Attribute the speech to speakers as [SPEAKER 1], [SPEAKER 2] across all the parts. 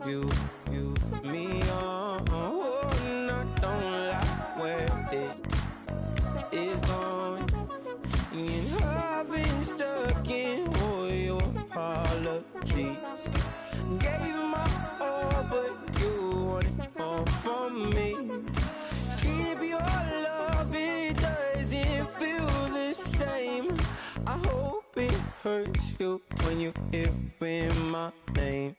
[SPEAKER 1] me on. Oh, and I don't like where this is going. And I've been stuck in all your apologies. Gave my all, but you wanted more from me. Keep your love, it doesn't feel the same. I hope it hurts you when you hear my name.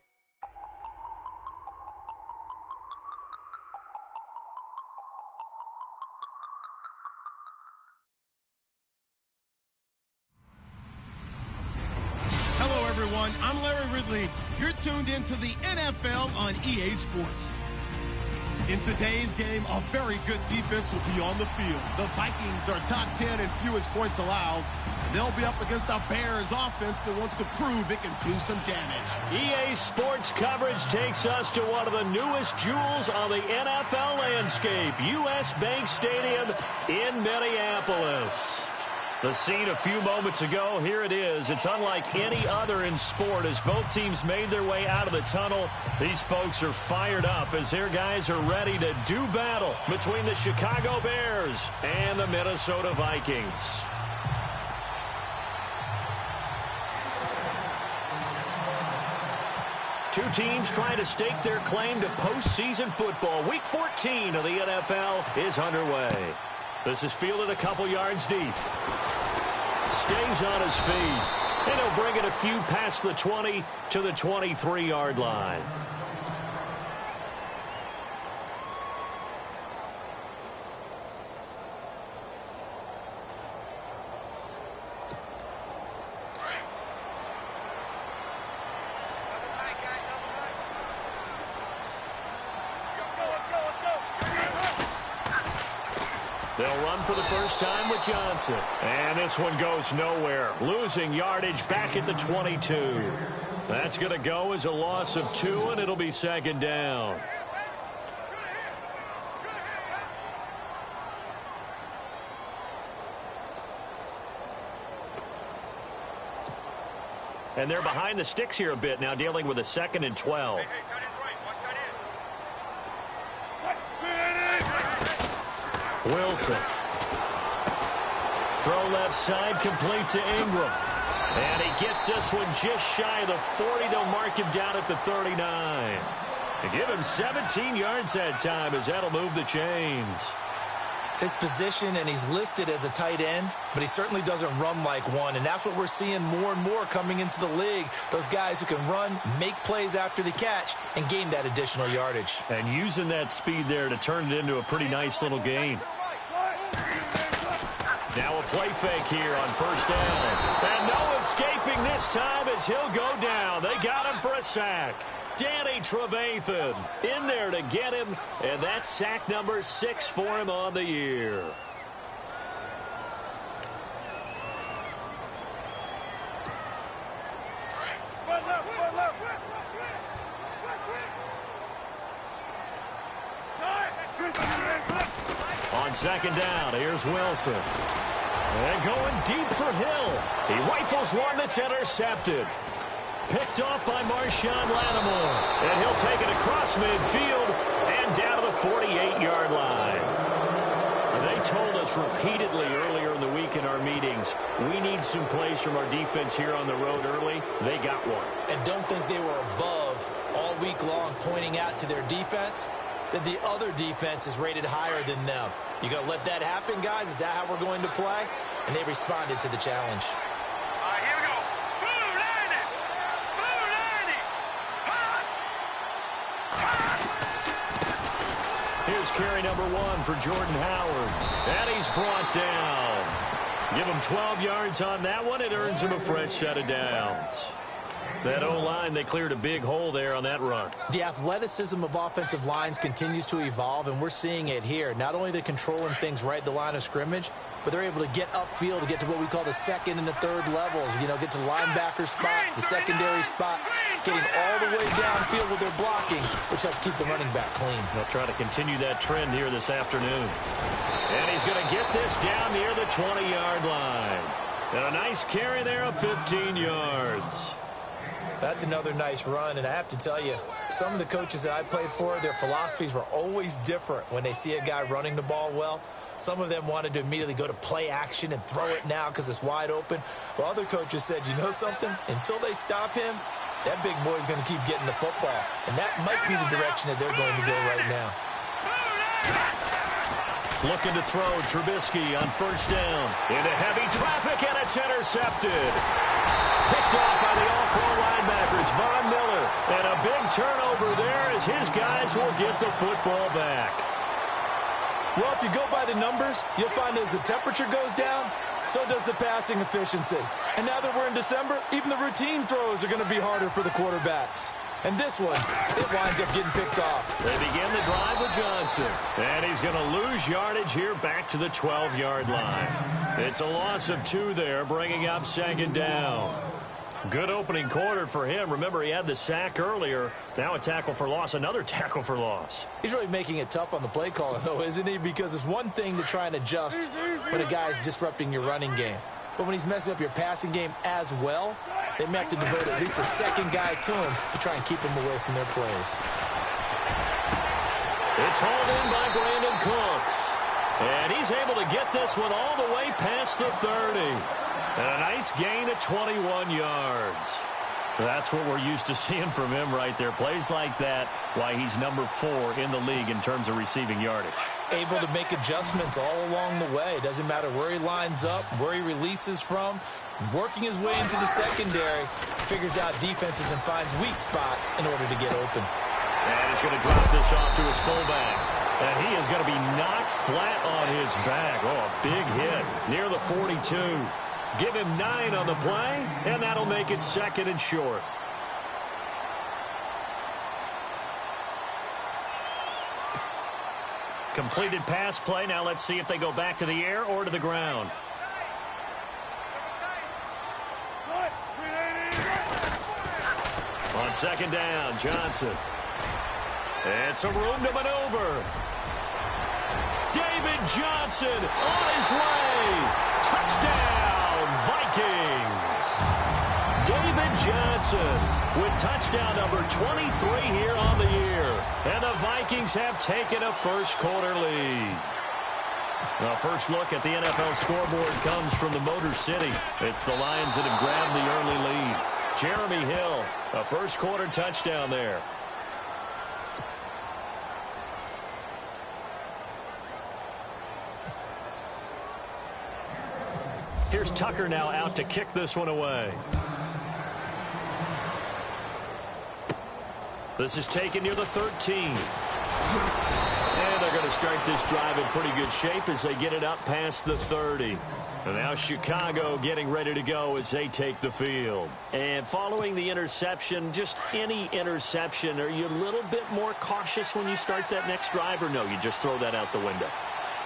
[SPEAKER 2] Hello, everyone. I'm Larry Ridley. You're tuned into the NFL on EA Sports. In today's game, a very good defense will be on the field. The Vikings are top 10 in fewest points allowed. They'll be up against a Bears offense that wants to prove it can do some damage.
[SPEAKER 3] EA Sports coverage takes us to one of the newest jewels on the NFL landscape, US Bank Stadium in Minneapolis. The scene a few moments ago, here it is. It's unlike any other in sport as both teams made their way out of the tunnel. These folks are fired up as their guys are ready to do battle between the Chicago Bears and the Minnesota Vikings. Two teams trying to stake their claim to postseason football. Week 14 of the NFL is underway. This is fielded a couple yards deep. Stays on his feet. And he'll bring it a few past the 20 to the 23-yard line. They'll run for the first time with Johnson. And this one goes nowhere. Losing yardage back at the 22. That's going to go as a loss of 2, and it'll be second down. And they're behind the sticks here a bit now, dealing with a 2nd and 12. Wilson. Throw left side, complete to Ingram. And he gets this one just shy of the 40. They'll mark him down at the 39. They give him 17 yards that time as that'll move the chains.
[SPEAKER 4] His position, and he's listed as a tight end, but he certainly doesn't run like one, and that's what we're seeing more and more coming into the league. Those guys who can run, make plays after the catch, and gain that additional yardage.
[SPEAKER 3] And using that speed there to turn it into a pretty nice little gain. Now a play fake here on first down. And no escaping this time as he'll go down. They got him for a sack. Danny Trevathan in there to get him, and that's sack number 6 for him on the year. On second down, here's Wilson. And going deep for Hill. He rifles one that's intercepted. Picked off by Marshawn Lattimore. And he'll take it across midfield and down to the 48-yard line. They told us repeatedly earlier in the week in our meetings, we need some plays from our defense here on the road early. They got one.
[SPEAKER 4] And don't think they were above all week long pointing out to their defense that the other defense is rated higher than them. You going to let that happen, guys? Is that how we're going to play? And they responded to the challenge.
[SPEAKER 5] Here we go.
[SPEAKER 3] Here's carry number 1 for Jordan Howard. And he's brought down. Give him 12 yards on that one. It earns him a fresh set of downs. That O-line, they cleared a big hole there on that run.
[SPEAKER 4] The athleticism of offensive lines continues to evolve, and we're seeing it here. Not only they're controlling things right at the line of scrimmage, but they're able to get upfield to get to what we call the second and the third levels. You know, get to the linebacker spot, the secondary spot, getting all the way downfield with their blocking, which helps keep the running back clean.
[SPEAKER 3] They'll try to continue that trend here this afternoon. And he's going to get this down near the 20-yard line. And a nice carry there of 15 yards.
[SPEAKER 4] That's another nice run, and I have to tell you, some of the coaches that I played for, their philosophies were always different when they see a guy running the ball well. Some of them wanted to immediately go to play action and throw it now because it's wide open. While other coaches said, you know something? Until they stop him, that big boy's going to keep getting the football. And that might be the direction that they're going to go right now.
[SPEAKER 3] Looking to throw, Trubisky on first down. Into heavy traffic, and it's intercepted. Picked off by the all-pro linebackers, Von Miller. And a big turnover there as his guys will get the football back.
[SPEAKER 4] Well, if you go by the numbers, you'll find as the temperature goes down, so does the passing efficiency. And now that we're in December, even the routine throws are going to be harder for the quarterbacks. And this one, it winds up getting picked off.
[SPEAKER 3] They begin the drive with Johnson. And he's going to lose yardage here back to the 12-yard line. It's a loss of 2 there, bringing up second down. Good opening quarter for him. Remember, he had the sack earlier. Now a tackle for loss, another tackle for loss.
[SPEAKER 4] He's really making it tough on the play caller, though, isn't he? Because it's one thing to try and adjust when a guy's disrupting your running game. But when he's messing up your passing game as well, they may have to devote at least a second guy to him to try and keep him away from their plays.
[SPEAKER 3] It's hauled in by Brandon Cooks. And he's able to get this one all the way past the 30. And a nice gain of 21 yards. That's what we're used to seeing from him right there. Plays like that, why he's number 4 in the league in terms of receiving yardage.
[SPEAKER 4] Able to make adjustments all along the way. Doesn't matter where he lines up, where he releases from. Working his way into the secondary, figures out defenses and finds weak spots in order to get open.
[SPEAKER 3] And he's going to drop this off to his fullback. And he is going to be knocked flat on his back. Oh, a big hit near the 42. Give him 9 on the play, and that'll make it 2nd and short. Completed pass play. Now let's see if they go back to the air or to the ground. On second down, Johnson. And some room to maneuver. David Johnson on his way. Touchdown, Vikings. David Johnson with touchdown number 23 here on the year. And the Vikings have taken a first-quarter lead. The first look at the NFL scoreboard comes from the Motor City. It's the Lions that have grabbed the early lead. Jeremy Hill, a first-quarter touchdown there. Here's Tucker now out to kick this one away. This is taken near the 13. And they're going to start this drive in pretty good shape as they get it up past the 30. And now Chicago getting ready to go as they take the field. And following the interception, just any interception, are you a little bit more cautious when you start that next drive, or no, you just throw that out the window?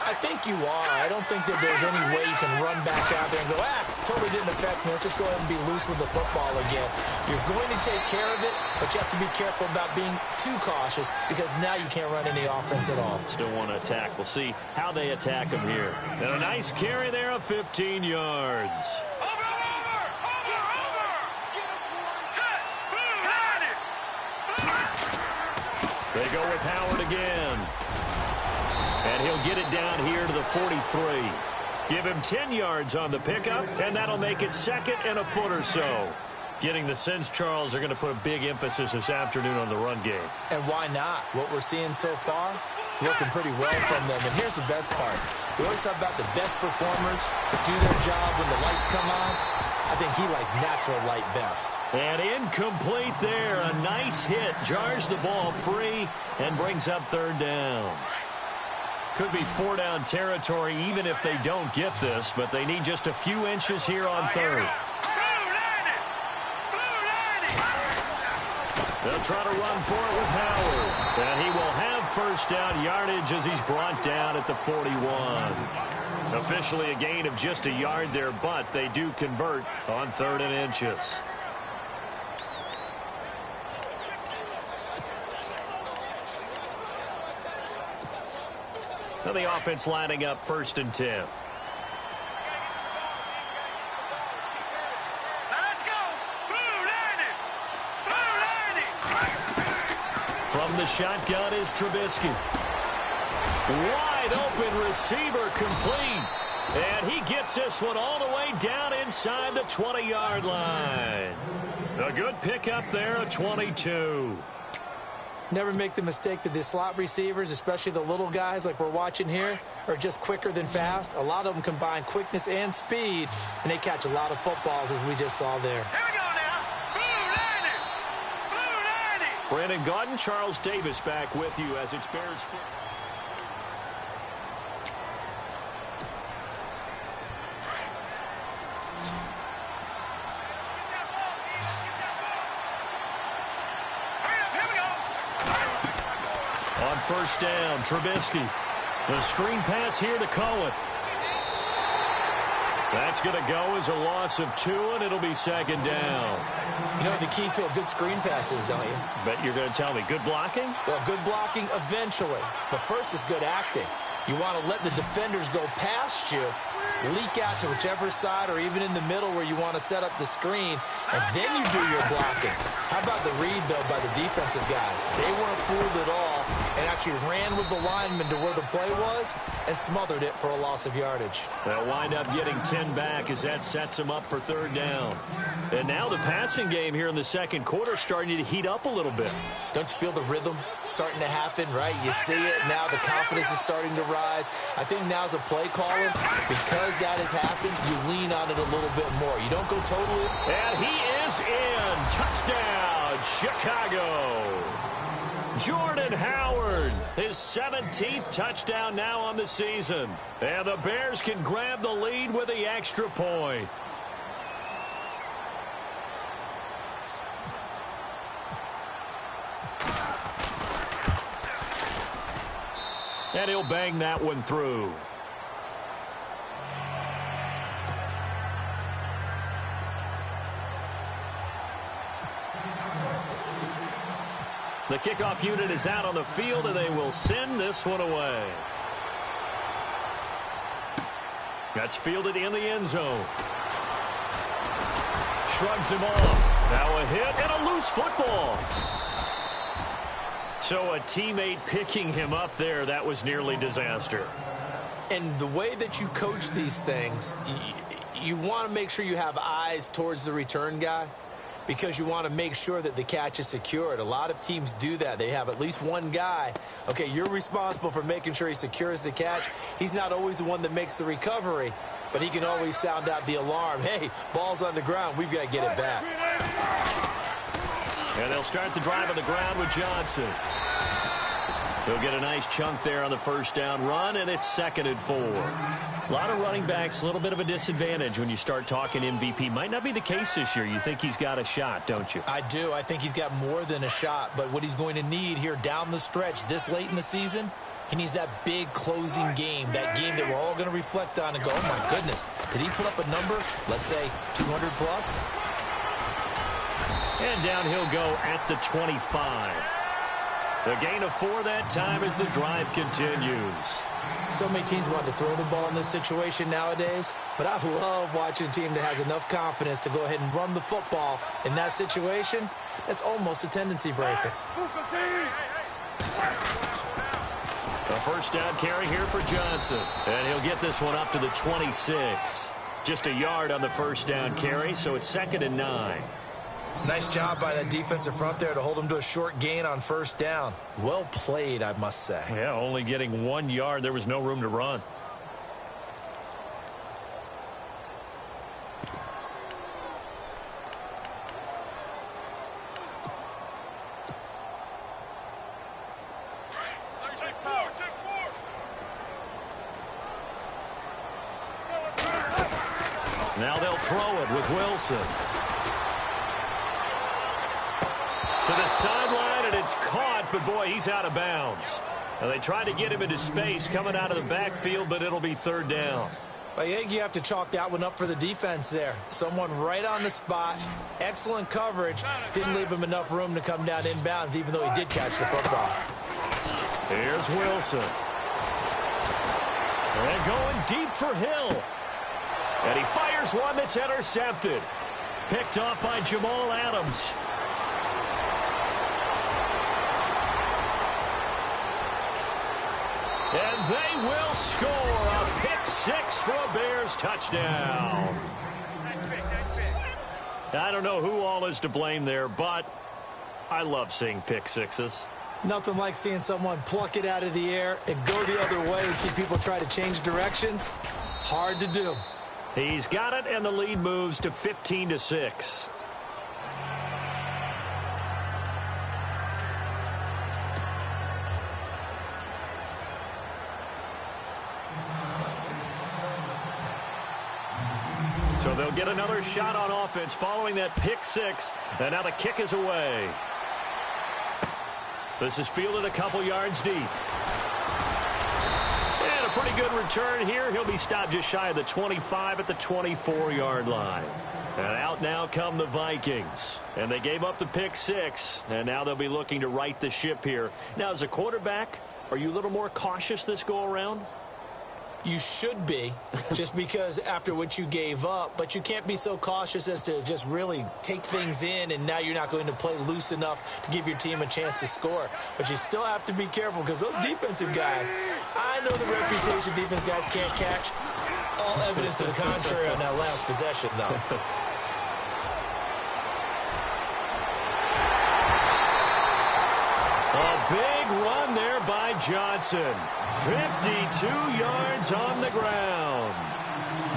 [SPEAKER 4] I think you are. I don't think that there's any way you can run back out there and go, totally didn't affect me. Let's just go ahead and be loose with the football again. You're going to take care of it, but you have to be careful about being too cautious because now you can't run any offense at all.
[SPEAKER 3] Still want to attack. We'll see how they attack him here. And a nice carry there of 15 yards. They go with Howard again. And he'll get it down here to the 43. Give him 10 yards on the pickup, and that'll make it 2nd and a foot or so. Getting the sense, Charles, they're going to put a big emphasis this afternoon on the run game.
[SPEAKER 4] And why not? What we're seeing so far, working pretty well from them. And here's the best part. We always talk about the best performers do their job when the lights come on. I think he likes natural light best.
[SPEAKER 3] And incomplete there. A nice hit. Jars the ball free and brings up 3rd down. Could be 4-down territory even if they don't get this, but they need just a few inches here on 3rd. They'll try to run for it with Howard. And he will have first down yardage as he's brought down at the 41. Officially a gain of just a yard there, but they do convert on 3rd and inches. And the offense lining up 1st and 10.
[SPEAKER 5] Let's go.
[SPEAKER 3] From the shotgun is Trubisky. Wide open receiver complete. And he gets this one all the way down inside the 20-yard line. A good pickup there, a 22.
[SPEAKER 4] Never make the mistake that the slot receivers, especially the little guys like we're watching here, are just quicker than fast. A lot of them combine quickness and speed, and they catch a lot of footballs, as we just saw there.
[SPEAKER 5] Here we go now. Blue 90.
[SPEAKER 3] Brandon Gaudin, Charles Davis back with you as it's Bears football. On first down, Trubisky. The screen pass here to Cohen. That's going to go as a loss of 2, and it'll be second down.
[SPEAKER 4] You know what the key to a good screen pass is, don't you?
[SPEAKER 3] Bet you're going to tell me. Good blocking?
[SPEAKER 4] Well, good blocking eventually. But first is good acting. You want to let the defenders go past you, leak out to whichever side or even in the middle where you want to set up the screen, and then you do your blocking. How about the read, though, by the defensive guys? They weren't fooled at all and actually ran with the lineman to where the play was and smothered it for a loss of yardage.
[SPEAKER 3] They'll wind up getting 10 back as that sets them up for third down. And now the passing game here in the second quarter starting to heat up a little bit.
[SPEAKER 4] Don't you feel the rhythm starting to happen, right? You see it now. The confidence is starting to rise. I think now as a play caller, because that has happened, you lean on it a little bit more. You don't go totally.
[SPEAKER 3] And he is in. Touchdown, Chicago. Jordan Howard, his 17th touchdown now on the season. And the Bears can grab the lead with the extra point. And he'll bang that one through. The kickoff unit is out on the field, and they will send this one away. That's fielded in the end zone. Shrugs him off. Now a hit and a loose football. So a teammate picking him up there, that was nearly disaster.
[SPEAKER 4] And the way that you coach these things, you want to make sure you have eyes towards the return guy because you want to make sure that the catch is secured. A lot of teams do that. They have at least one guy. Okay, you're responsible for making sure he secures the catch. He's not always the one that makes the recovery, but he can always sound out the alarm. Hey, ball's on the ground. We've got to get it back.
[SPEAKER 3] And they'll start the drive on the ground with Johnson. He'll get a nice chunk there on the first down run, and it's 2nd and 4. A lot of running backs, a little bit of a disadvantage when you start talking MVP. Might not be the case this year. You think he's got a shot, don't you?
[SPEAKER 4] I do. I think he's got more than a shot, but what he's going to need here down the stretch this late in the season, he needs that big closing game, that game that we're all going to reflect on and go, oh, my goodness, did he put up a number, let's say 200 plus?
[SPEAKER 3] And down he'll go at the 25. The gain of 4 that time as the drive continues.
[SPEAKER 4] So many teams want to throw the ball in this situation nowadays, but I love watching a team that has enough confidence to go ahead and run the football in that situation. That's almost a tendency breaker.
[SPEAKER 3] A first down carry here for Johnson. And he'll get this one up to the 26. Just a yard on the first down carry, so it's 2nd and 9.
[SPEAKER 4] Nice job by that defensive front there to hold him to a short gain on first down. Well played, I must say.
[SPEAKER 3] Yeah, only getting 1 yard. There was no room to run. Now they'll throw it with Wilson. To the sideline, and it's caught, but boy, he's out of bounds. Now they tried to get him into space coming out of the backfield, but it'll be 3rd down.
[SPEAKER 4] I think you have to chalk that one up for the defense there. Someone right on the spot, excellent coverage, didn't leave him enough room to come down inbounds, even though he did catch the football.
[SPEAKER 3] Here's Wilson. And going deep for Hill. And he fires one that's intercepted. Picked off by Jamal Adams. they will score a pick six for a Bears touchdown. I don't know who all is to blame there, but I love seeing pick sixes.
[SPEAKER 4] Nothing like seeing someone pluck it out of the air and go the other way and see people try to change directions. Hard to do.
[SPEAKER 3] He's got it, and the lead moves to 15-6. So they'll get another shot on offense following that pick six, and now the kick is away. This is fielded a couple yards deep. And a pretty good return here. He'll be stopped just shy of the 25 at the 24-yard line. And out now come the Vikings. And they gave up the pick six, and now they'll be looking to right the ship here. Now, as a quarterback, are you a little more cautious this go-around?
[SPEAKER 4] You should be, just because after what you gave up, but you can't be so cautious as to just really take things in, and now you're not going to play loose enough to give your team a chance to score. But you still have to be careful, because those defensive guys, I know the reputation defense guys can't catch. All evidence to the contrary on that last possession, though.
[SPEAKER 3] A big run there by Johnson. 52 yards on the ground.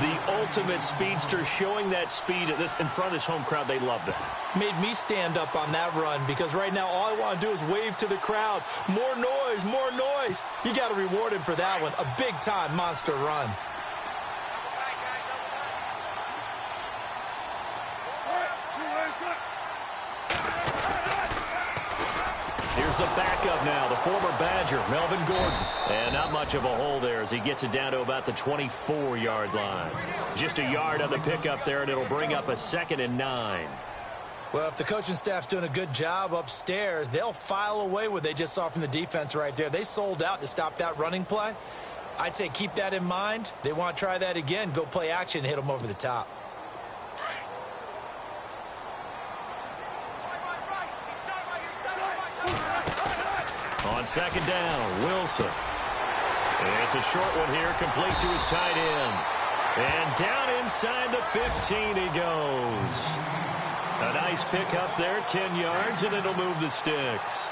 [SPEAKER 3] The ultimate speedster, showing that speed in front of this home crowd. They love that.
[SPEAKER 4] Made me stand up on that run, because right now all I want to do is wave to the crowd. More noise, more noise. You got to reward him for that one. A big-time monster run.
[SPEAKER 3] Here's the backup now, the former Badger, Melvin Gordon. And not much of a hole there as he gets it down to about the 24-yard line. Just a yard on the pickup there, and it'll bring up a 2nd and 9.
[SPEAKER 4] Well, if the coaching staff's doing a good job upstairs, they'll file away what they just saw from the defense right there. They sold out to stop that running play. I'd say keep that in mind. They want to try that again, go play action, hit them over the top.
[SPEAKER 3] On 2nd down, Wilson. And it's a short one here, complete to his tight end. And down inside the 15 he goes. A nice pick up there, 10 yards, and it'll move the sticks.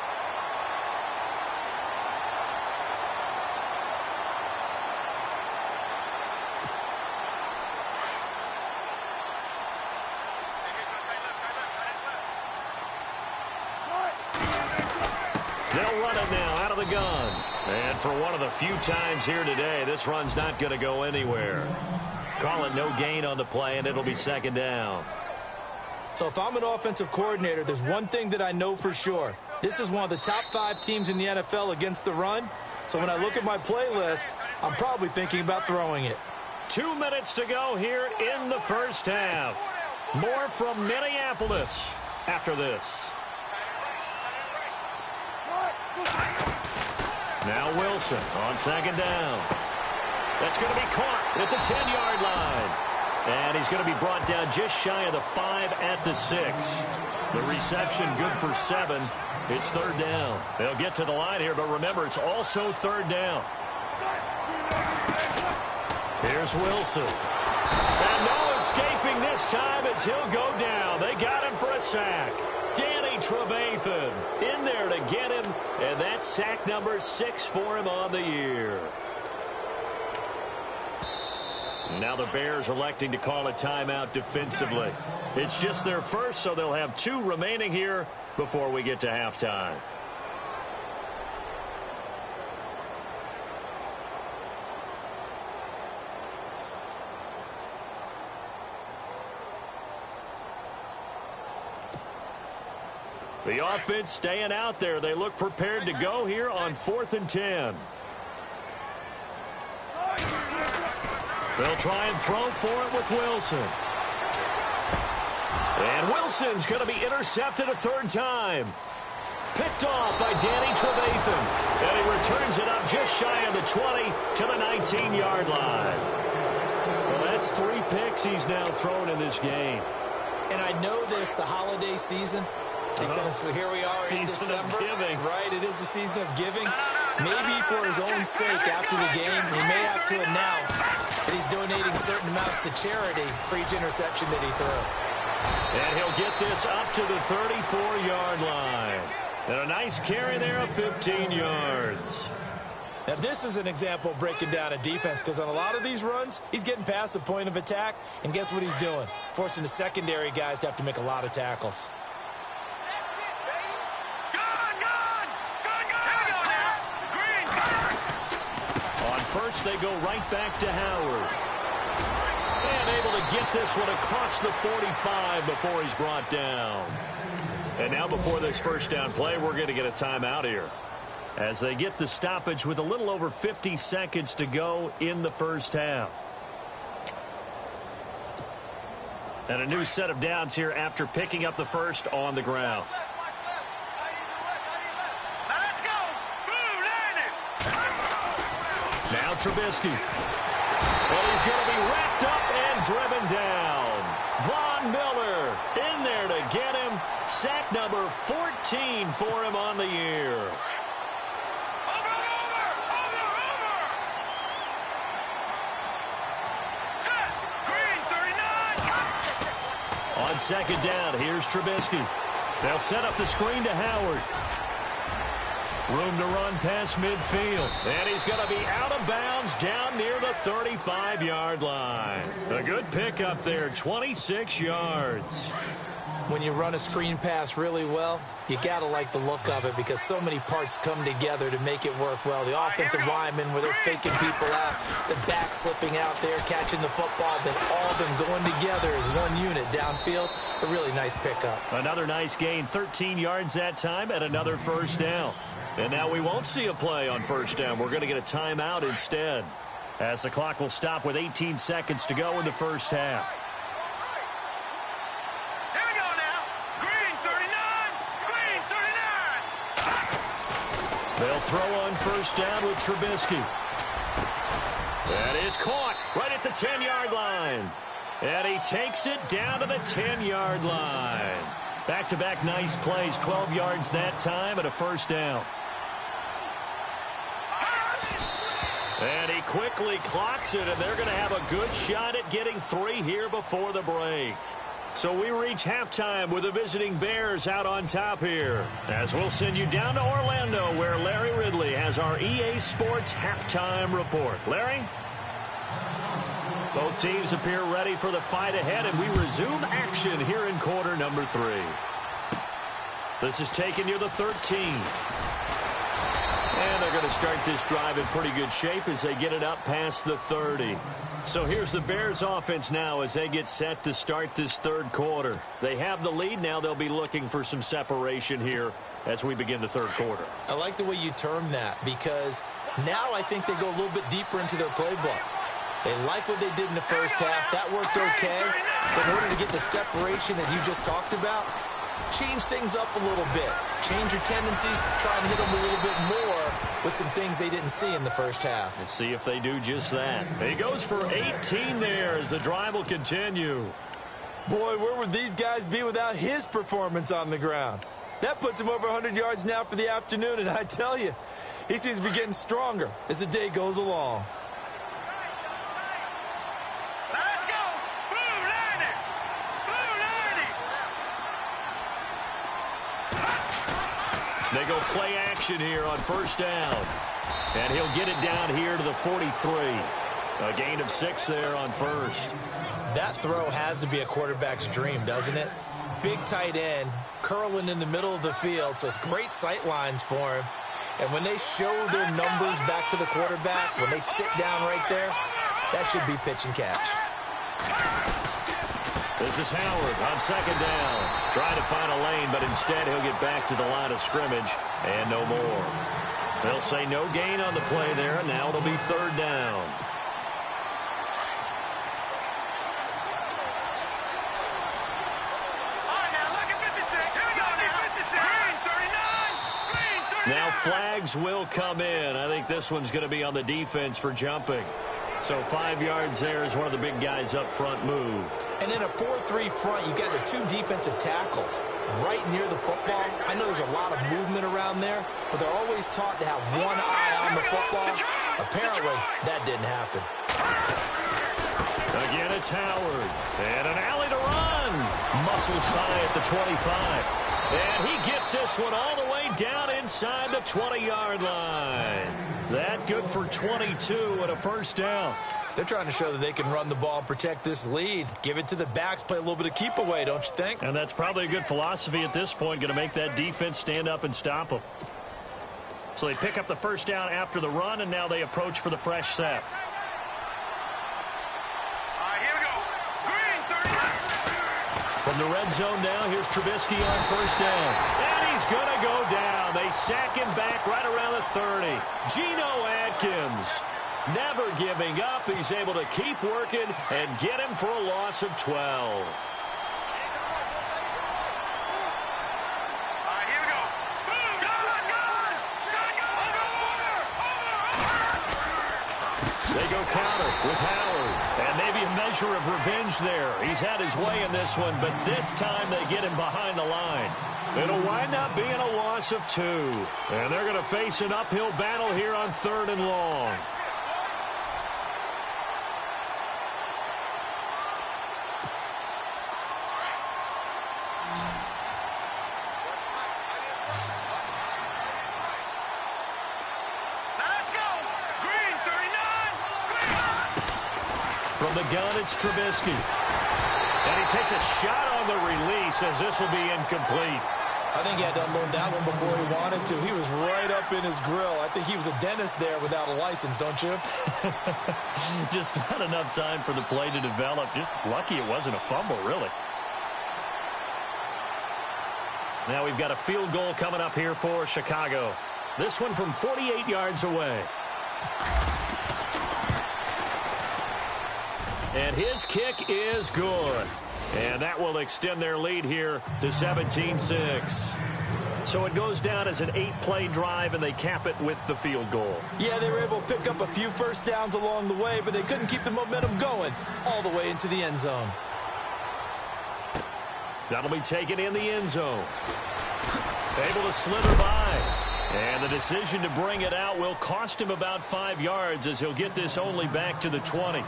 [SPEAKER 3] They'll run it now out of the gun. And for one of the few times here today, this run's not going to go anywhere. Call it no gain on the play, and it'll be 2nd down.
[SPEAKER 4] So if I'm an offensive coordinator, there's one thing that I know for sure. This is one of the top 5 teams in the NFL against the run. So when I look at my playlist, I'm probably thinking about throwing it.
[SPEAKER 3] 2 minutes to go here in the first half. More from Minneapolis after this. Now Wilson on 2nd down. That's going to be caught at the 10-yard line. And he's going to be brought down just shy of the 5 at the 6. The reception good for 7. It's 3rd down. They'll get to the line here, but remember, it's also 3rd down. Here's Wilson. And no escaping this time as he'll go down. They got him for a sack. Danny Trevathan in there to get him, and that's sack number 6 for him on the year. Now the Bears electing to call a timeout defensively. It's just their first, so they'll have 2 remaining here before we get to halftime. The offense staying out there. They look prepared to go here on 4th and 10. They'll try and throw for it with Wilson. And Wilson's going to be intercepted a 3rd time. Picked off by Danny Trevathan. And he returns it up just shy of the 20 to the 19-yard line. Well, that's 3 picks he's now thrown in this game.
[SPEAKER 4] And I know this, the holiday season, because here we are in December.
[SPEAKER 3] Season of giving.
[SPEAKER 4] Right, it is the season of giving. Maybe for his own sake after the game, he may have to announce that he's donating certain amounts to charity for each interception that he threw.
[SPEAKER 3] And he'll get this up to the 34-yard line. And a nice carry there of 15 yards.
[SPEAKER 4] Now, this is an example of breaking down a defense, because on a lot of these runs, he's getting past the point of attack, and guess what he's doing? Forcing the secondary guys to have to make a lot of tackles.
[SPEAKER 3] On first, they go right back to Howard. And able to get this one across the 45 before he's brought down. And now before this first down play, we're going to get a timeout here, as they get the stoppage with a little over 50 seconds to go in the first half. And a new set of downs here after picking up the first on the ground. Now Trubisky. Well, he's going to be wrapped up and driven down. Von Miller in there to get him. Sack number 14 for him on the year. On second down, here's Trubisky. They'll set up the screen to Howard. Room to run past midfield. And he's going to be out of bounds down near the 35-yard line. A good pickup there, 26 yards.
[SPEAKER 4] When you run a screen pass really well, you got to like the look of it, because so many parts come together to make it work well. The offensive linemen, where they're faking people out, the back slipping out there, catching the football, then all of them going together as one unit downfield. A really nice pickup.
[SPEAKER 3] Another nice gain, 13 yards that time, and another first down. And now we won't see a play on first down. We're going to get a timeout instead, as the clock will stop with 18 seconds to go in the first half. They'll throw on first down with Trubisky. That is caught right at the 10-yard line. And he takes it down to the 10-yard line. Back-to-back nice plays, 12 yards that time and a first down. And he quickly clocks it, and they're going to have a good shot at getting 3 here before the break. So we reach halftime with the visiting Bears out on top here, as we'll send you down to Orlando, where Larry Ridley has our EA Sports halftime report. Larry? Both teams appear ready for the fight ahead, and we resume action here in quarter number 3. This is taken near the 13. And they're going to start this drive in pretty good shape as they get it up past the 30. So here's the Bears offense now as they get set to start this third quarter. They have the lead. Now they'll be looking for some separation here as we begin the third quarter.
[SPEAKER 4] I like the way you term that, because now I think they go a little bit deeper into their playbook. They like what they did in the first half. That worked okay. But in order to get the separation that you just talked about, change things up a little bit. Change your tendencies, try and hit them a little bit more with some things they didn't see in the first half.
[SPEAKER 3] Let's see if they do just that. He goes for 18 there as the drive will continue.
[SPEAKER 4] Boy, where would these guys be without his performance on the ground? That puts him over 100 yards now for the afternoon, and I tell you, he seems to be getting stronger as the day goes along.
[SPEAKER 3] They go play action here on first down. And he'll get it down here to the 43. A gain of 6 there on first.
[SPEAKER 4] That throw has to be a quarterback's dream, doesn't it? Big tight end, curling in the middle of the field, so it's great sight lines for him. And when they show their numbers back to the quarterback, when they sit down right there, that should be pitch and catch.
[SPEAKER 3] This is Howard on second down. Trying to find a lane, but instead he'll get back to the line of scrimmage and no more. They'll say no gain on the play there, and now it'll be third down. Now flags will come in. I think this one's going to be on the defense for jumping. So 5 yards there as one of the big guys up front moved.
[SPEAKER 4] And in a 4-3 front, you got the 2 defensive tackles right near the football. I know there's a lot of movement around there, but they're always taught to have one eye on the football. Apparently, that didn't happen.
[SPEAKER 3] Again, it's Howard. And an alley to run. Muscles by at the 25. And he gets this one all the way down inside the 20-yard line. That good for 22 and a first down.
[SPEAKER 4] They're trying to show that they can run the ball and protect this lead. Give it to the backs, play a little bit of keep away, don't you think?
[SPEAKER 3] And that's probably a good philosophy at this point, going to make that defense stand up and stop them. So they pick up the first down after the run, and now they approach for the fresh set. From the red zone now, here's Trubisky on first down. And he's going to go down. They sack him back right around the 30. Geno Atkins, never giving up. He's able to keep working and get him for a loss of 12. They go counter with Howard. And maybe a measure of revenge there. He's had his way in this one, but this time they get him behind the line. It'll wind up being a loss of 2. And they're going to face an uphill battle here on 3rd and long. From the gun, it's Trubisky. And he takes a shot on the release as this will be incomplete.
[SPEAKER 4] I think he had to unload that one before he wanted to. He was right up in his grill. I think he was a dentist there without a license, don't you?
[SPEAKER 3] Just not enough time for the play to develop. Just lucky it wasn't a fumble, really. Now we've got a field goal coming up here for Chicago. This one from 48 yards away. And his kick is good. And that will extend their lead here to 17-6. So it goes down as an 8-play drive, and they cap it with the field goal.
[SPEAKER 4] Yeah, they were able to pick up a few first downs along the way, but they couldn't keep the momentum going all the way into the end zone.
[SPEAKER 3] That'll be taken in the end zone. Able to slither by. And the decision to bring it out will cost him about 5 yards as he'll get this only back to the 20.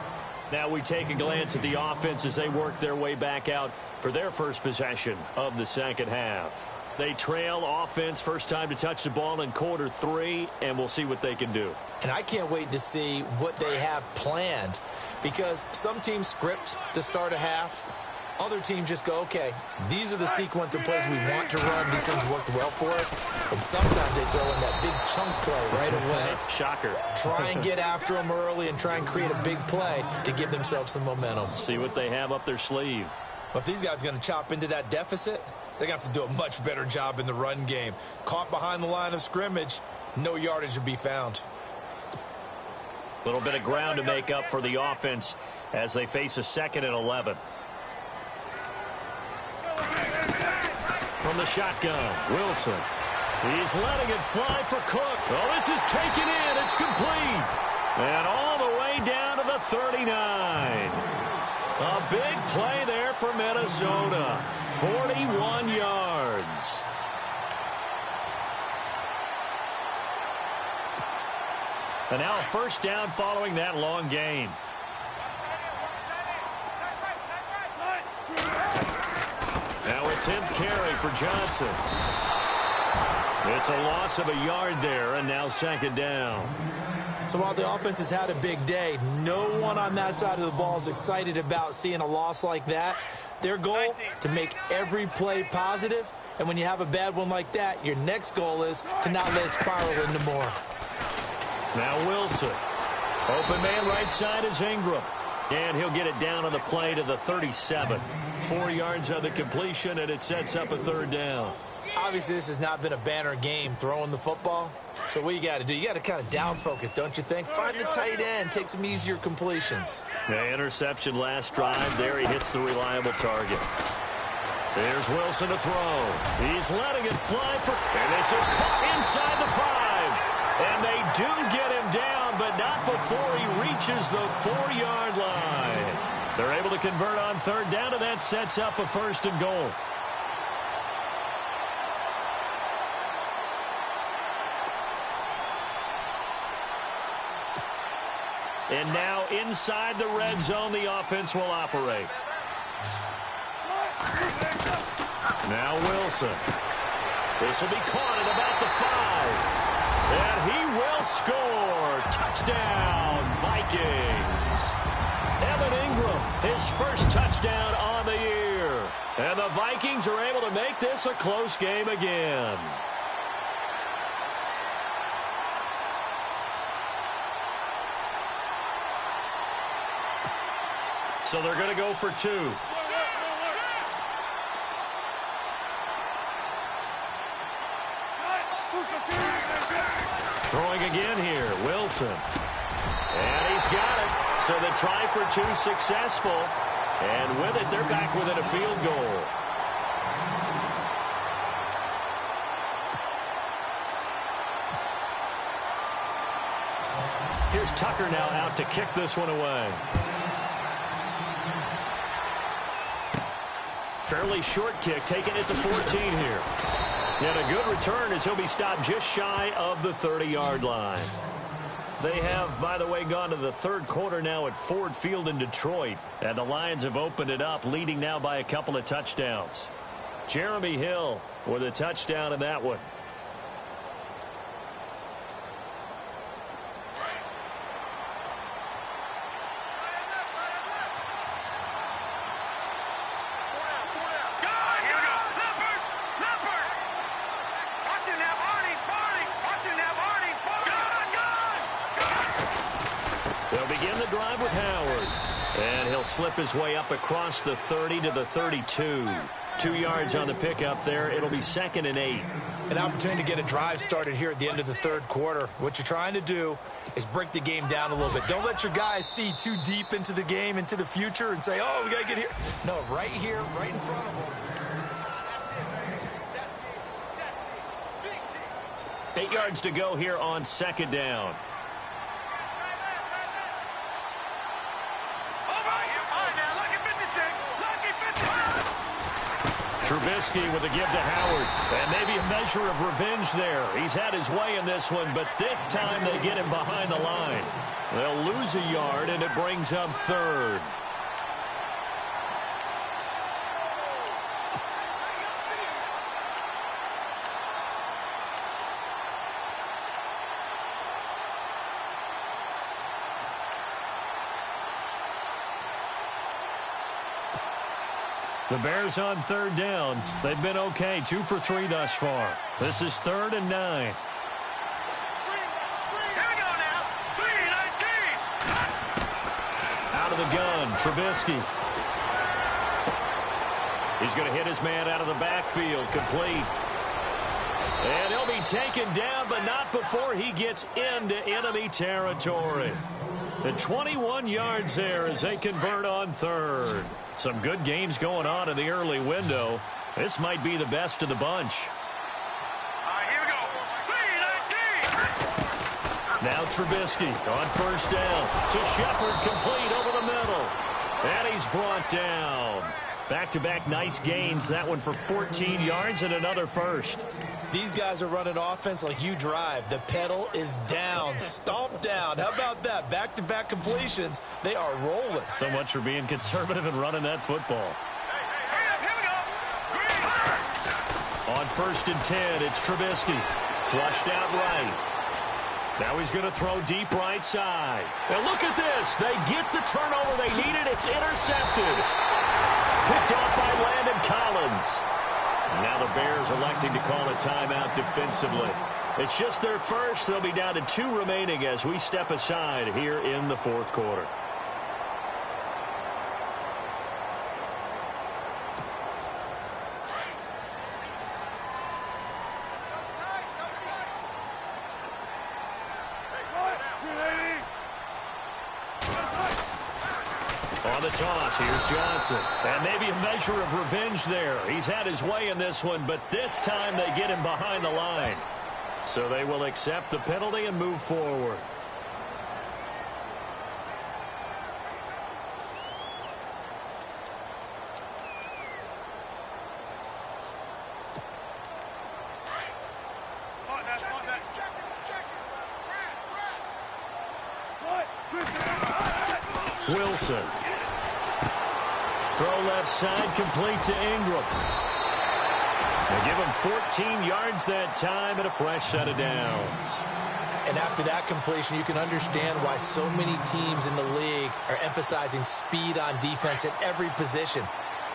[SPEAKER 3] Now we take a glance at the offense as they work their way back out for their first possession of the second half. They trail offense, first time to touch the ball in quarter 3, and we'll see what they can do.
[SPEAKER 4] And I can't wait to see what they have planned, because some teams script to start a half. Other teams just go, okay, these are the sequence of plays we want to run. These things worked well for us. And sometimes they throw in that big chunk play right away.
[SPEAKER 3] Shocker.
[SPEAKER 4] Try and get after them early and try and create a big play to give themselves some momentum.
[SPEAKER 3] See what they have up their sleeve.
[SPEAKER 4] But if these guys are going to chop into that deficit, they're going to have to do a much better job in the run game. Caught behind the line of scrimmage, no yardage to be found.
[SPEAKER 3] A little bit of ground to make up for the offense as they face a 2nd and 11. From the shotgun, Wilson. He's letting it fly for Cook. Oh, this is taken in. It's complete. And all the way down to the 39. A big play there for Minnesota. 41 yards. And now a first down following that long gain. Now a 10th carry for Johnson. It's a loss of a yard there, and now 2nd down.
[SPEAKER 4] So while the offense has had a big day, no one on that side of the ball is excited about seeing a loss like that. Their goal, to make every play positive, and when you have a bad one like that, your next goal is to not let it spiral into more.
[SPEAKER 3] Now Wilson. Open man right side is Ingram. And he'll get it down on the play to the 37. 4 yards on the completion, and it sets up a 3rd down.
[SPEAKER 4] Obviously, this has not been a banner game throwing the football. So what you got to do, you got to kind of down focus, don't you think? Find the tight end, take some easier completions.
[SPEAKER 3] The interception last drive. There he hits the reliable target. There's Wilson to throw. He's letting it fly for, and this is caught inside the 5. And they do get him down, but not before he reaches approaches the 4-yard line. They're able to convert on third down, and that sets up a 1st and goal. And now inside the red zone, the offense will operate. Now Wilson. This will be caught at about the 5. And he will score. Touchdown, Vikings. Evan Ingram, his first touchdown on the year. And the Vikings are able to make this a close game again. So they're going to go for 2. Throwing again here, Wilson. And he's got it. So the try for 2 successful. And with it, they're back within a field goal. Here's Tucker now out to kick this one away. Fairly short kick, taken at the 14 here. And a good return as he'll be stopped just shy of the 30-yard line. They have, by the way, gone to the third quarter now at Ford Field in Detroit. And the Lions have opened it up, leading now by a couple of touchdowns. Jeremy Hill with a touchdown in that one. Slip his way up across the 30 to the 32. 2 yards on the pickup there. It'll be 2nd and 8.
[SPEAKER 4] An opportunity to get a drive started here at the end of the third quarter. What you're trying to do is break the game down a little bit. Don't let your guys see too deep into the game, into the future, and say, oh, we got to get here. No, right here, right in front of them.
[SPEAKER 3] 8 yards to go here on 2nd down. Trubisky with a give to Howard. And maybe a measure of revenge there. He's had his way in this one, but this time they get him behind the line. They'll lose a yard, and it brings up 3rd. The Bears on 3rd down. They've been okay, 2 for 3 thus far. This is 3rd and 9.
[SPEAKER 5] Here we go now. 3-19.
[SPEAKER 3] Out of the gun, Trubisky. He's going to hit his man out of the backfield, complete. And he'll be taken down, but not before he gets into enemy territory. The 21 yards there as they convert on 3rd. Some good games going on in the early window. This might be the best of the bunch.
[SPEAKER 5] Here we go. 3-19.
[SPEAKER 3] Now Trubisky on 1st down. To Shepard, complete over the middle. And he's brought down. Back-to-back nice gains. That one for 14 yards and another 1st.
[SPEAKER 4] These guys are running offense like you drive. The pedal is down, stomp down. How about that? Back-to-back completions. They are rolling.
[SPEAKER 3] So much for being conservative and running that football. On 1st and 10, it's Trubisky. Flushed out right. Now he's going to throw deep right side. And look at this. They get the turnover they needed. It's intercepted. Picked off by Landon Collins. Now the Bears electing to call a timeout defensively. It's just their first. They'll be down to 2 remaining as we step aside here in the 4th quarter. On the toss, here's Johnson. And maybe a measure of revenge there. He's had his way in this one, but this time they get him behind the line. So they will accept the penalty and move forward. Wilson. Throw left side, complete to Ingram. They give him 14 yards that time and a fresh set of downs.
[SPEAKER 4] And after that completion, you can understand why so many teams in the league are emphasizing speed on defense at every position.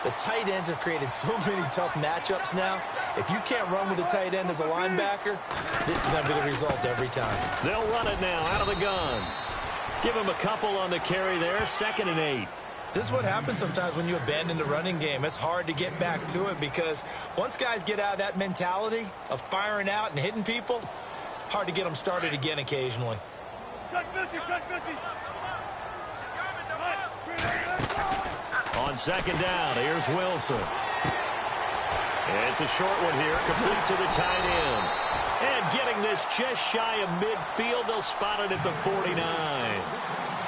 [SPEAKER 4] The tight ends have created so many tough matchups now. If you can't run with a tight end as a linebacker, this is going to be the result every time.
[SPEAKER 3] They'll run it now out of the gun. Give him a couple on the carry there, 2nd and 8.
[SPEAKER 4] This is what happens sometimes when you abandon the running game. It's hard to get back to it because once guys get out of that mentality of firing out and hitting people, hard to get them started again occasionally.
[SPEAKER 5] Check 50, check 50.
[SPEAKER 3] On 2nd down, here's Wilson. It's a short one here, complete to the tight end. And getting this just shy of midfield, they'll spot it at the 49.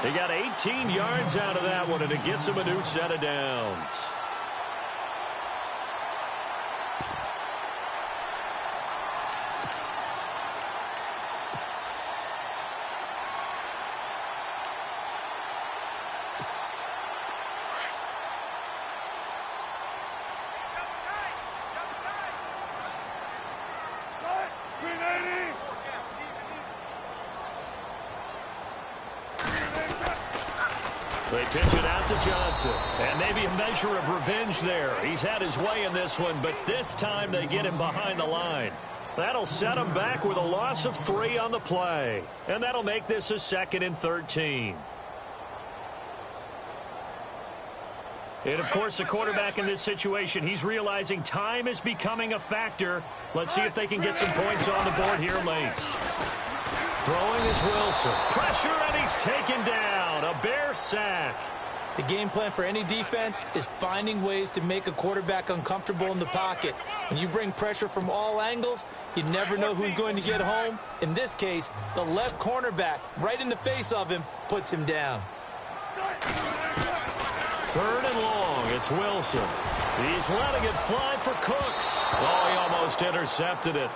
[SPEAKER 3] They got 18 yards out of that one, and it gets them a new set of downs. They pitch it out to Johnson. And maybe a measure of revenge there. He's had his way in this one, but this time they get him behind the line. That'll set him back with a loss of 3 on the play. And that'll make this a 2nd and 13. And, of course, the quarterback in this situation, he's realizing time is becoming a factor. Let's see if they can get some points on the board here late. Throwing is Wilson. Pressure, and he's taken down. A Bear sack.
[SPEAKER 4] The game plan for any defense is finding ways to make a quarterback uncomfortable in the pocket. When you bring pressure from all angles, you never know who's going to get home. In this case, the left cornerback, right in the face of him, puts him down.
[SPEAKER 3] 3rd and long. It's Wilson. He's letting it fly for Cooks. Oh, he almost intercepted it.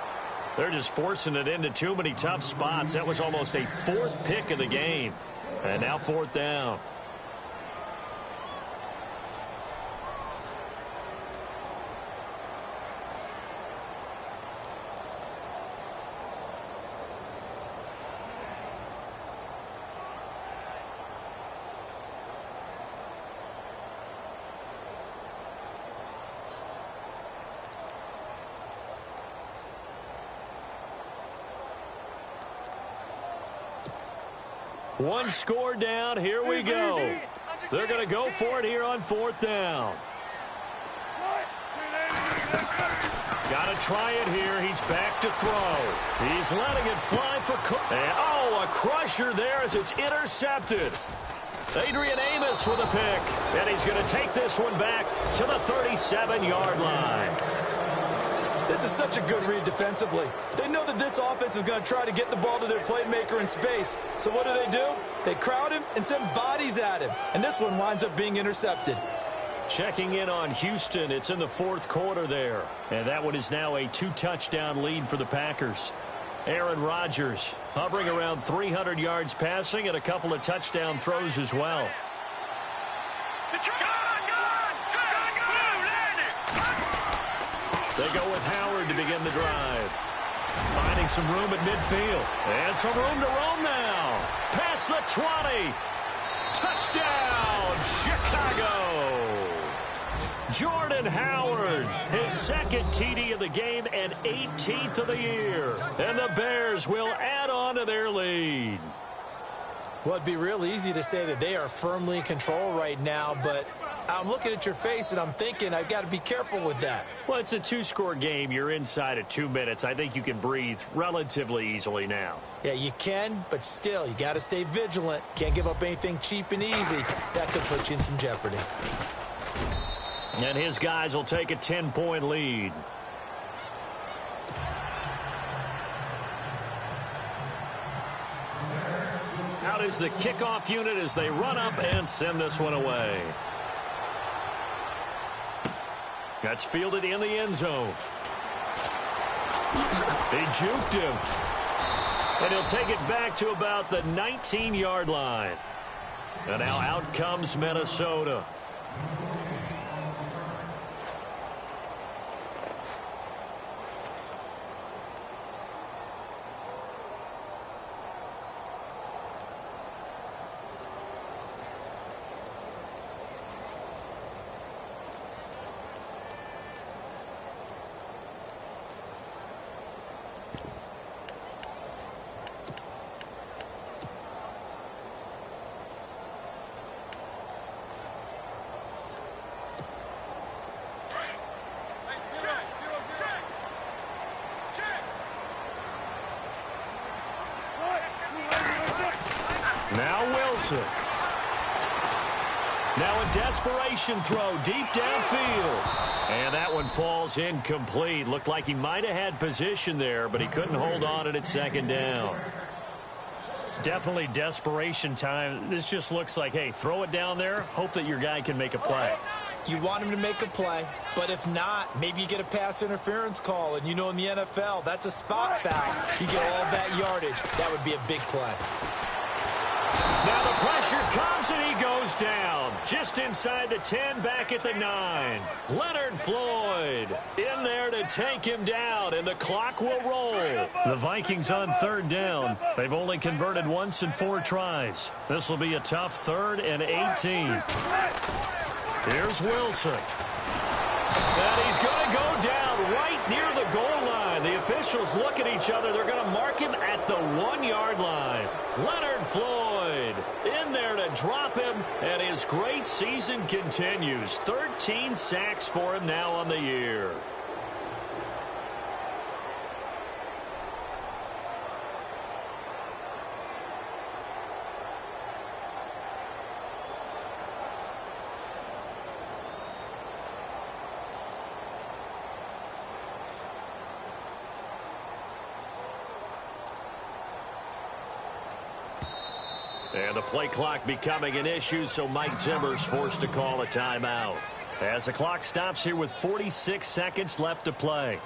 [SPEAKER 3] They're just forcing it into too many tough spots. That was almost a 4th pick of the game. And now 4th down. One score down. Here we go. They're going to go for it here on 4th down. Got to try it here. He's back to throw. He's letting it fly for Cook. And, oh, a crusher there as it's intercepted. Adrian Amos with a pick. And he's going to take this one back to the 37-yard line.
[SPEAKER 4] This is such a good read defensively. They know that this offense is going to try to get the ball to their playmaker in space. So what do? They crowd him and send bodies at him. And this one winds up being intercepted.
[SPEAKER 3] Checking in on Houston. It's in the 4th quarter there. And that one is now a 2-touchdown lead for the Packers. Aaron Rodgers hovering around 300 yards passing and a couple of touchdown throws as well. They go with Howard to begin the drive. Finding some room at midfield. And some room to roam now. Past the 20. Touchdown, Chicago. Jordan Howard, his 2nd TD of the game and 18th of the year. And the Bears will add on to their lead.
[SPEAKER 4] Well, it'd be real easy to say that they are firmly in control right now, but I'm looking at your face and I'm thinking I've got to be careful with that.
[SPEAKER 3] Well, it's a 2-score game. You're inside at 2 minutes. I think you can breathe relatively easily now.
[SPEAKER 4] Yeah, you can, but still, you got to stay vigilant. Can't give up anything cheap and easy. That could put you in some jeopardy.
[SPEAKER 3] And his guys will take a 10-point lead. Out is the kickoff unit as they run up and send this one away. That's fielded in the end zone. They juked him. And he'll take it back to about the 19-yard line. And now out comes Minnesota. Now Wilson. Now a desperation throw deep downfield. And that one falls incomplete. Looked like he might have had position there, but he couldn't hold on at second down.
[SPEAKER 6] Definitely desperation time. This just looks like, hey, throw it down there, hope that your guy can make a play.
[SPEAKER 4] You want him to make a play, but if not, maybe you get a pass interference call. And you know in the NFL, that's a spot foul. You get all that yardage. That would be a big play.
[SPEAKER 3] Now the pressure comes and he goes down. Just inside the 10, back at the 9. Leonard Floyd in there to take him down, and the clock will roll.
[SPEAKER 6] The Vikings on third down. They've only converted once in 4 tries. This will be a tough 3rd and 18. Here's Wilson.
[SPEAKER 3] And he's going to go down right near the goal line. The officials look at each other. They're going to mark him at the 1-yard line. Leonard Floyd in there to drop him, and his great season continues. 13 sacks for him now on the year. And the play clock becoming an issue, so Mike Zimmer's forced to call a timeout. As the clock stops here with 46 seconds left to play.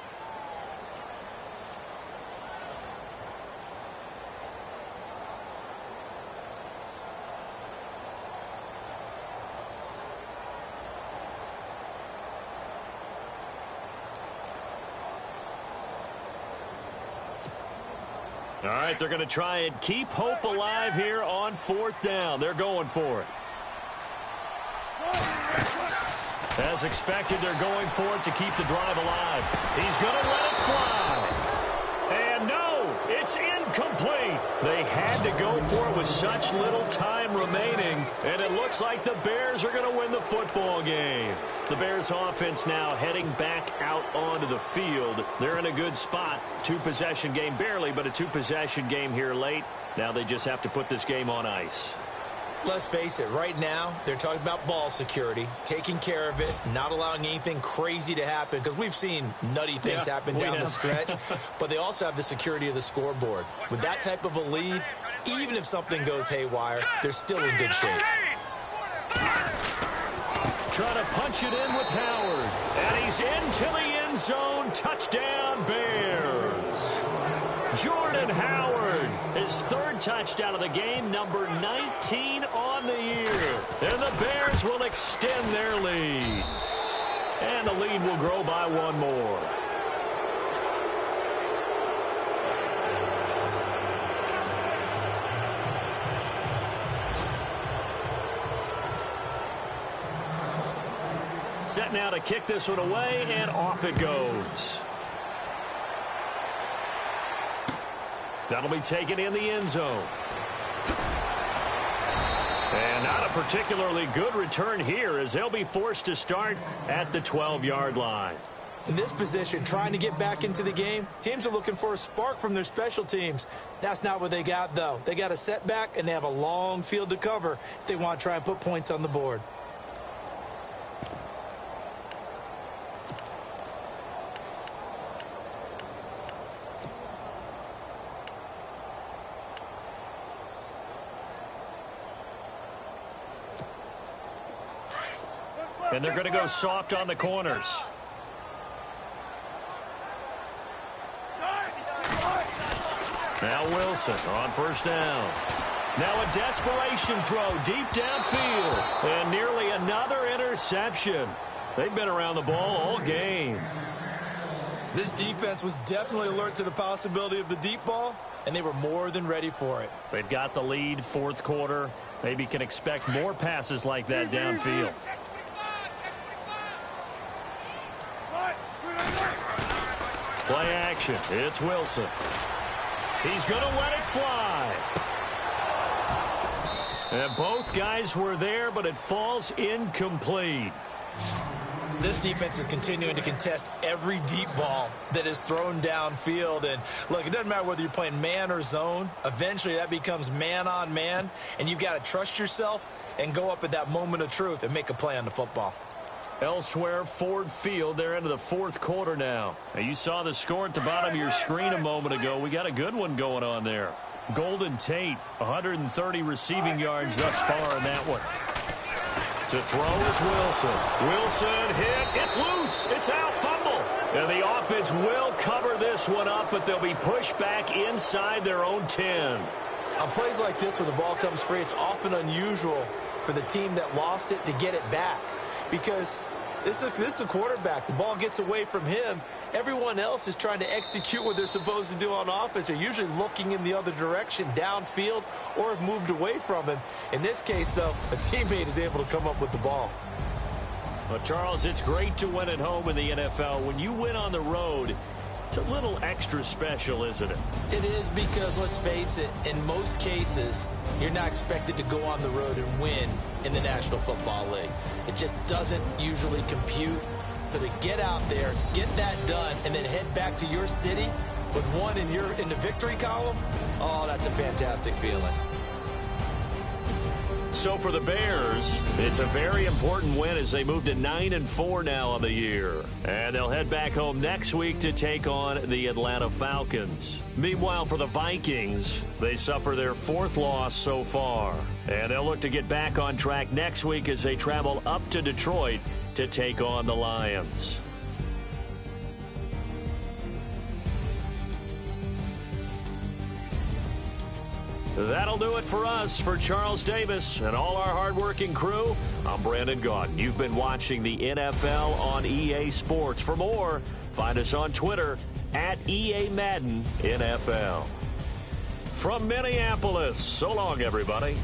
[SPEAKER 3] All right, they're going to try and keep hope alive here on 4th down. They're going for it. As expected, they're going for it to keep the drive alive. He's going to let it fly. And no, it's incomplete. They had to go for it with such little time remaining, and it looks like the Bears are going to win the football game. The Bears offense now heading back out onto the field. They're in a good spot. 2-possession game, barely, but a 2-possession game here late. Now they just have to put this game on ice.
[SPEAKER 4] Let's face it, right now, they're talking about ball security, taking care of it, not allowing anything crazy to happen, because we've seen nutty things happen down the stretch, but they also have the security of the scoreboard. With that type of a lead, even if something goes haywire, they're still in good shape.
[SPEAKER 3] Trying to punch it in with Howard, and he's into the end zone. Touchdown, Bears. Jordan Howard, his 3rd touchdown of the game, number 19 on the year. And the Bears will extend their lead. And the lead will grow by 1 more. Set now to kick this one away, and off it goes. That'll be taken in the end zone. And not a particularly good return here, as they'll be forced to start at the 12-yard line.
[SPEAKER 4] In this position, trying to get back into the game, teams are looking for a spark from their special teams. That's not what they got, though. They got a setback, and they have a long field to cover if they want to try and put points on the board.
[SPEAKER 6] And they're going to go soft on the corners. Now Wilson on first down. Now a desperation throw deep downfield. And nearly another interception. They've been around the ball all game.
[SPEAKER 4] This defense was definitely alert to the possibility of the deep ball, and they were more than ready for it.
[SPEAKER 6] They've got the lead, fourth quarter. Maybe can expect more passes like that downfield. Play action. It's Wilson. He's going to let it fly. And both guys were there, but it falls incomplete.
[SPEAKER 4] This defense is continuing to contest every deep ball that is thrown downfield. And, look, it doesn't matter whether you're playing man or zone. Eventually, that becomes man-on-man, and you've got to trust yourself and go up at that moment of truth and make a play on the football.
[SPEAKER 6] Elsewhere, Ford Field, they're into the fourth quarter now. You saw the score at the bottom of your screen a moment ago. We got a good one going on there. Golden Tate, 130 receiving yards thus far in that one. To throw is Wilson. Wilson hit. It's loose. It's out. Fumble. And the offense will cover this one up, but they'll be pushed back inside their own 10.
[SPEAKER 4] On plays like this where the ball comes free, it's often unusual for the team that lost it to get it back. Because this is a quarterback. The ball gets away from him. Everyone else is trying to execute what they're supposed to do on offense. They're usually looking in the other direction, downfield, or have moved away from him. In this case, though, a teammate is able to come up with the ball.
[SPEAKER 6] Well, Charles, it's great to win at home in the NFL. When you win on the road, it's a little extra special, isn't it?
[SPEAKER 4] It is because, let's face it, in most cases, you're not expected to go on the road and win in the National Football League. It just doesn't usually compute. So to get out there, get that done, and then head back to your city with one in the victory column, oh, that's a fantastic feeling.
[SPEAKER 6] So for the Bears, it's a very important win as they move to 9-4 now on the year. And they'll head back home next week to take on the Atlanta Falcons. Meanwhile, for the Vikings, they suffer their fourth loss so far. And they'll look to get back on track next week as they travel up to Detroit to take on the Lions. That'll do it for us. For Charles Davis and all our hardworking crew, I'm Brandon Gaudin. You've been watching the NFL on EA Sports. For more, find us on Twitter at EA Madden NFL. From Minneapolis, so long, everybody.